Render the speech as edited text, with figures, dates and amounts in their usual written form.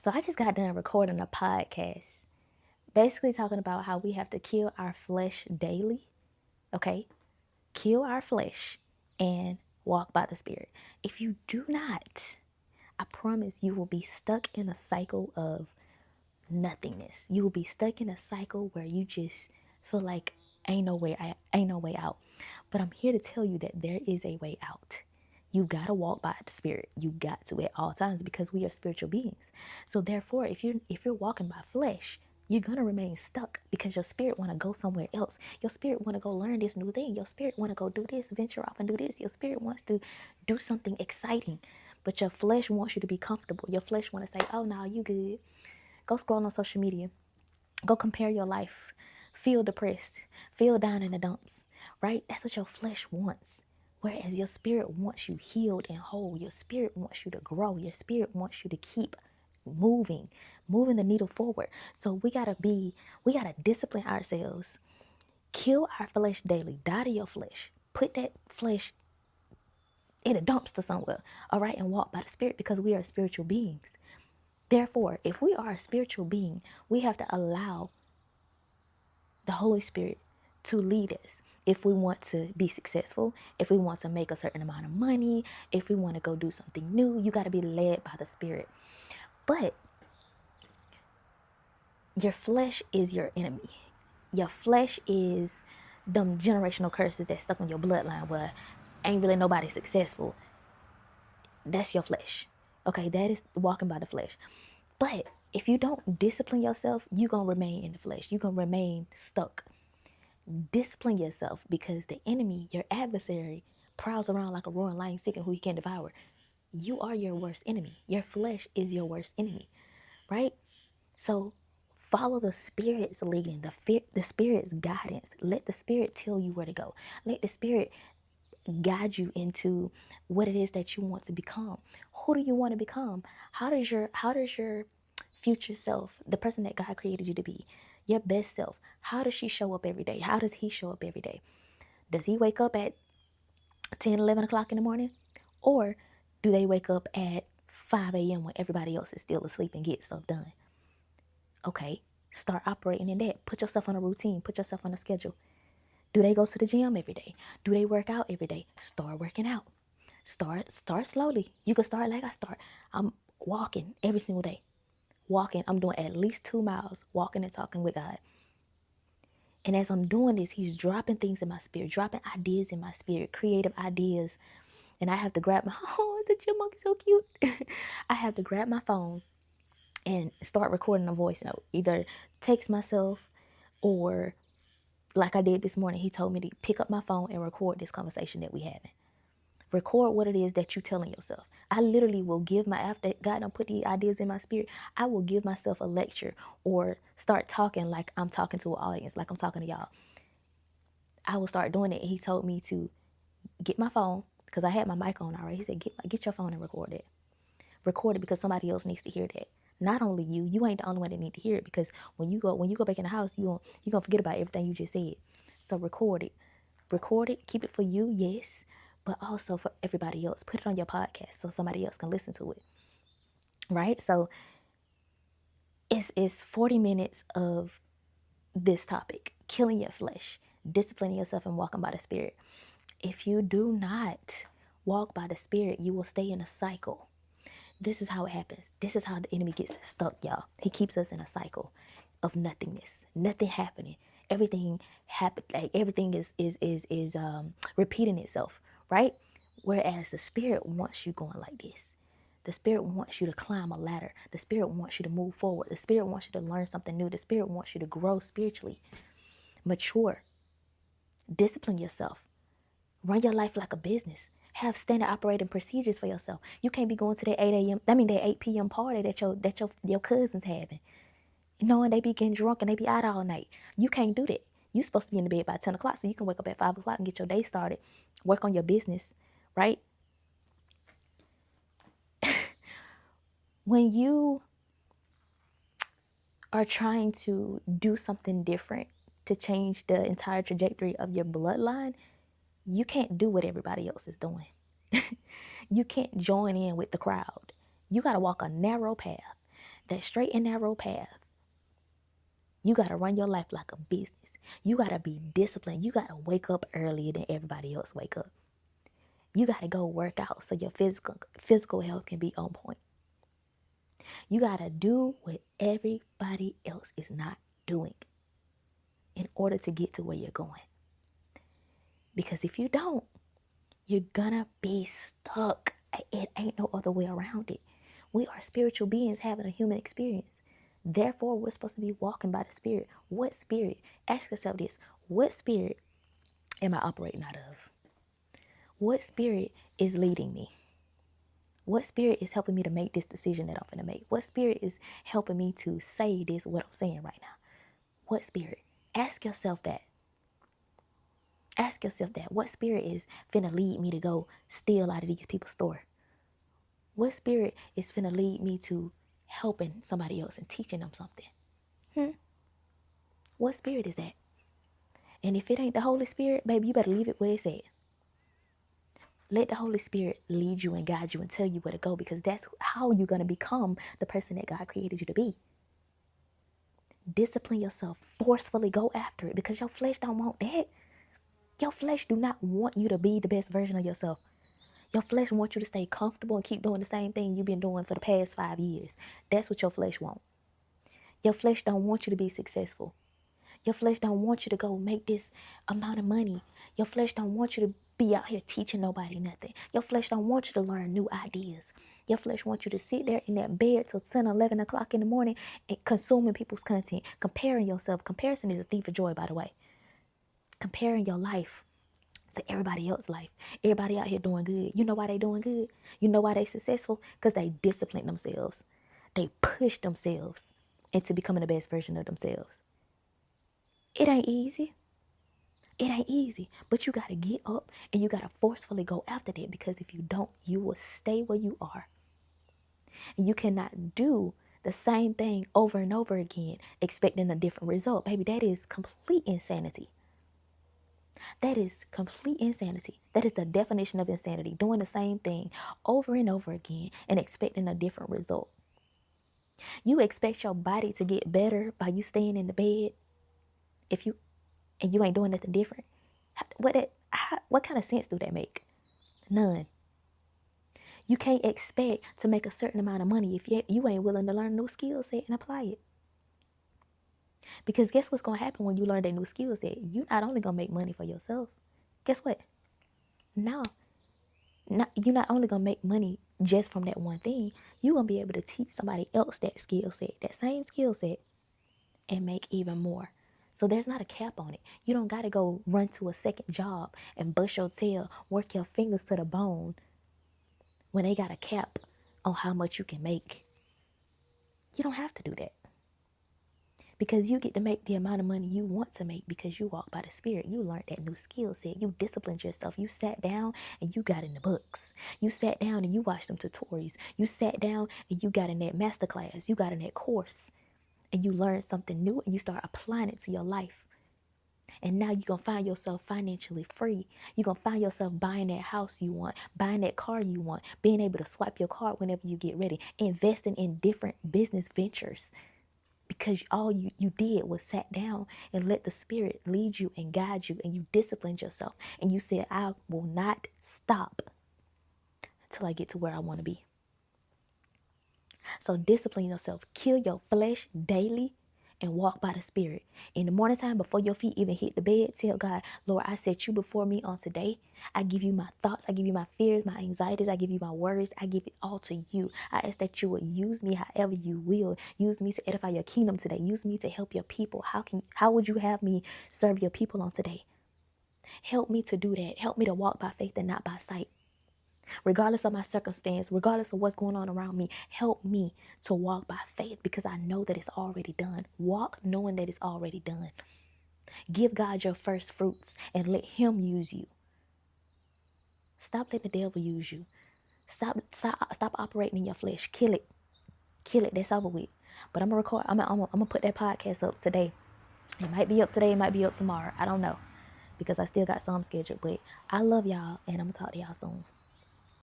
So I just got done recording a podcast, basically talking about how we have to kill our flesh daily. Okay? Kill our flesh and walk by the Spirit. If you do not, I promise you will be stuck in a cycle of nothingness. You will be stuck in a cycle where you just feel like ain't no way out. But I'm here to tell you that there is a way out. You gotta walk by the Spirit. You got to at all times because we are spiritual beings. So therefore, if you're walking by flesh, you're gonna remain stuck because your spirit want to go somewhere else. Your spirit want to go learn this new thing. Your spirit want to go do this, venture off and do this. Your spirit wants to do something exciting, but your flesh wants you to be comfortable. Your flesh want to say, "Oh no, you good." Go scroll on social media. Go compare your life. Feel depressed. Feel down in the dumps. Right? That's what your flesh wants. Whereas your spirit wants you healed and whole. Your spirit wants you to grow. Your spirit wants you to keep moving the needle forward. So we gotta discipline ourselves. Kill our flesh daily. Die to your flesh. Put that flesh in a dumpster somewhere. All right, and walk by the Spirit because we are spiritual beings. Therefore, if we are a spiritual being, we have to allow the Holy Spirit to lead us. If we want to be successful, if we want to make a certain amount of money, if we want to go do something new, you got to be led by the Spirit. But your flesh is your enemy. Your flesh is them generational curses that stuck on your bloodline where ain't really nobody successful. That's your flesh. Okay, that is walking by the flesh. But if you don't discipline yourself, you're going to remain in the flesh. You're going to remain stuck. Discipline yourself because the enemy, your adversary, prowls around like a roaring lion seeking who he can devour. You are your worst enemy. Your flesh is your worst enemy, right? So follow the Spirit's leading, the Spirit's guidance. Let the Spirit tell you where to go. Let the Spirit guide you into what it is that you want to become. Who do you want to become? How does your future self, the person that God created you to be, your best self, how does she show up every day? How does he show up every day? Does he wake up at 10, 11 o'clock in the morning? Or do they wake up at 5 a.m. when everybody else is still asleep and get stuff done? Okay, start operating in that. Put yourself on a routine. Put yourself on a schedule. Do they go to the gym every day? Do they work out every day? Start working out. Start slowly. You can start like I start. I'm walking every single day. Walking. I'm doing at least 2 miles walking and talking with God. And as I'm doing this, he's dropping things in my spirit, dropping ideas in my spirit, creative ideas. And I have to grab my, oh, is the chipmunk so cute? I have to grab my phone and start recording a voice note. Either text myself or like I did this morning, he told me to pick up my phone and record this conversation that we having. Record what it is that you're telling yourself. I literally will after God done put the ideas in my spirit, I will give myself a lecture or start talking like I'm talking to an audience, like I'm talking to y'all. I will start doing it. He told me to get my phone because I had my mic on already. He said, get your phone and record it. Record it because somebody else needs to hear that. Not only you ain't the only one that need to hear it because when you go back in the house, you're gonna forget about everything you just said. So record it, keep it for you, yes, but also for everybody else. Put it on your podcast so somebody else can listen to it. Right? So it's 40 minutes of this topic, killing your flesh, disciplining yourself and walking by the Spirit. If you do not walk by the Spirit, you will stay in a cycle. This is how it happens. This is how the enemy gets us stuck, y'all. He keeps us in a cycle of nothingness, nothing happening. Everything happen, like everything is repeating itself, right? Whereas the Spirit wants you going like this. The Spirit wants you to climb a ladder. The Spirit wants you to move forward. The Spirit wants you to learn something new. The Spirit wants you to grow spiritually, mature, discipline yourself, run your life like a business. Have standard operating procedures for yourself. You can't be going to that 8 p.m. party that your cousin's having. Knowing they be getting drunk and they be out all night. You can't do that. You supposed to be in the bed by 10 o'clock so you can wake up at 5 o'clock and get your day started. Work on your business, right? When you are trying to do something different to change the entire trajectory of your bloodline, you can't do what everybody else is doing. You can't join in with the crowd. You got to walk a narrow path. that straight and narrow path. You got to run your life like a business. You got to be disciplined. You got to wake up earlier than everybody else wake up. You got to go work out so your physical health can be on point. You got to do what everybody else is not doing in order to get to where you're going. Because if you don't, you're gonna be stuck. It ain't no other way around it. We are spiritual beings having a human experience. Therefore, we're supposed to be walking by the Spirit. What spirit? Ask yourself this. What spirit am I operating out of? What spirit is leading me? What spirit is helping me to make this decision that I'm going to make? What spirit is helping me to say this, what I'm saying right now? What spirit? Ask yourself that. Ask yourself that. What spirit is finna lead me to go steal out of these people's store? What spirit is finna lead me to helping somebody else and teaching them something? What spirit is that? And if it ain't the Holy Spirit, baby, you better leave it where it's at. Let the Holy Spirit lead you and guide you and tell you where to go, because that's how you're going to become the person that God created you to be. Discipline yourself. Forcefully go after it, because your flesh don't want that. Your flesh do not want you to be the best version of yourself. Your flesh wants you to stay comfortable and keep doing the same thing you've been doing for the past 5 years. That's what your flesh wants. Your flesh don't want you to be successful. Your flesh don't want you to go make this amount of money. Your flesh don't want you to be out here teaching nobody nothing. Your flesh don't want you to learn new ideas. Your flesh wants you to sit there in that bed till 10, 11 o'clock in the morning and consuming people's content, comparing yourself. Comparison is a thief of joy, by the way. Comparing your life to everybody else's life. Everybody out here doing good. You know why they doing good? You know why they successful? Because they discipline themselves. They push themselves into becoming the best version of themselves. It ain't easy. It ain't easy. But you got to get up and you got to forcefully go after that, because if you don't, you will stay where you are. And you cannot do the same thing over and over again expecting a different result. Baby, that is complete insanity. That is complete insanity. That is the definition of insanity. Doing the same thing over and over again and expecting a different result. You expect your body to get better by you staying in the bed and you ain't doing nothing different. What kind of sense do that make? None. You can't expect to make a certain amount of money if you ain't willing to learn a new skill set and apply it. Because guess what's going to happen when you learn that new skill set? You're not only going to make money for yourself. Guess what? No. You're not only going to make money just from that one thing. You're going to be able to teach somebody else that skill set, that same skill set, and make even more. So there's not a cap on it. You don't got to go run to a second job and bust your tail, work your fingers to the bone when they got a cap on how much you can make. You don't have to do that. Because you get to make the amount of money you want to make because you walk by the Spirit. You learned that new skill set. You disciplined yourself. You sat down and you got in the books. You sat down and you watched them tutorials. You sat down and you got in that masterclass. You got in that course and you learned something new and you start applying it to your life. And now you're going to find yourself financially free. You're going to find yourself buying that house you want, buying that car you want, being able to swipe your card whenever you get ready, investing in different business ventures. Because all you did was sat down and let the Spirit lead you and guide you, and you disciplined yourself. And you said, I will not stop until I get to where I want to be. So discipline yourself. Kill your flesh daily and walk by the Spirit. In the morning time, before your feet even hit the bed, tell God, Lord, I set you before me on today. I give you my thoughts. I give you my fears, my anxieties. I give you my worries. I give it all to you. I ask that you would use me however you will. Use me to edify your kingdom today. Use me to help your people. How would you have me serve your people on today? Help me to do that. Help me to walk by faith and not by sight. Regardless of my circumstance, regardless of what's going on around me, help me to walk by faith because I know that it's already done. Walk knowing that it's already done. Give God your first fruits and let Him use you. Stop letting the devil use you. Stop operating in your flesh. Kill it. Kill it. That's over with. But I'm gonna put that podcast up today. It might be up today. It might be up tomorrow. I don't know because I still got some scheduled. But I love y'all and I'm gonna talk to y'all soon.